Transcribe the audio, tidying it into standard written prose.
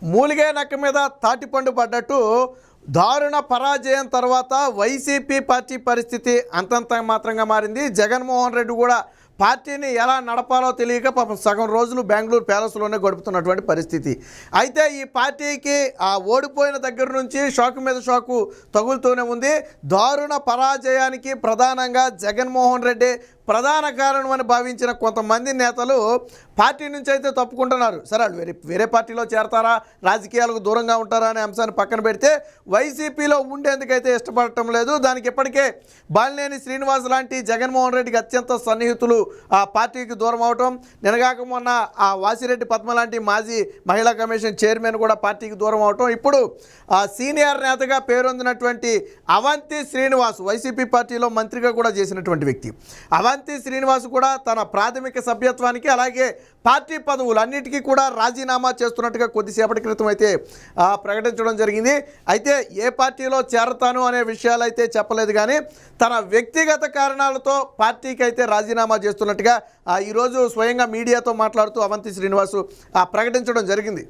మూలిగే నక్క మీద తాటిపండు పడ్డట్టు దారుణ పరాజయం తర్వాత వైసీపీ పార్టీ పరిస్థితి అంతంత మాత్రంగా మారింది. జగన్మోహన్ రెడ్డి కూడా పార్టీని ఎలా నడపాలో తెలియక పాపం సగం రోజులు బెంగళూరు ప్యాలెస్లోనే గడుపుతున్నటువంటి పరిస్థితి. అయితే ఈ పార్టీకి ఆ ఓడిపోయిన దగ్గర నుంచి షాకు మీద షాకు తగులుతూనే ఉంది. దారుణ పరాజయానికి ప్రధానంగా జగన్మోహన్ రెడ్డి ప్రధాన కారణం అని భావించిన కొంతమంది నేతలు పార్టీ నుంచి అయితే తప్పుకుంటున్నారు. సరే, వాళ్ళు వేరే పార్టీలో చేరతారా, రాజకీయాలకు దూరంగా ఉంటారా అనే అంశాన్ని పక్కన పెడితే వైసీపీలో ఉండేందుకైతే ఇష్టపడటం లేదు. దానికి ఇప్పటికే బాలినేని శ్రీనివాస్ లాంటి జగన్మోహన్ రెడ్డికి అత్యంత సన్నిహితులు ఆ పార్టీకి దూరం అవటం, నిన్నగాక మొన్న ఆ వాసిరెడ్డి పద్మ లాంటి మాజీ మహిళా కమిషన్ చైర్మన్ కూడా పార్టీకి దూరం అవటం, ఇప్పుడు ఆ సీనియర్ నేతగా పేరొందినటువంటి అవంతి శ్రీనివాస్ వైసీపీ పార్టీలో మంత్రిగా కూడా చేసినటువంటి వ్యక్తి అవంతి శ్రీనివాస్ కూడా తన ప్రాథమిక సభ్యత్వానికి అలాగే పార్టీ పదవులు అన్నిటికీ కూడా రాజీనామా చేస్తున్నట్టుగా కొద్దిసేపటి క్రితం అయితే ప్రకటించడం జరిగింది. అయితే ఏ పార్టీలో చేరతాను అనే విషయాలు అయితే చెప్పలేదు, కానీ తన వ్యక్తిగత కారణాలతో పార్టీకి అయితే రాజీనామా చేస్తున్నట్టుగా ఈరోజు స్వయంగా మీడియాతో మాట్లాడుతూ అవంతి శ్రీనివాస్ ప్రకటించడం జరిగింది.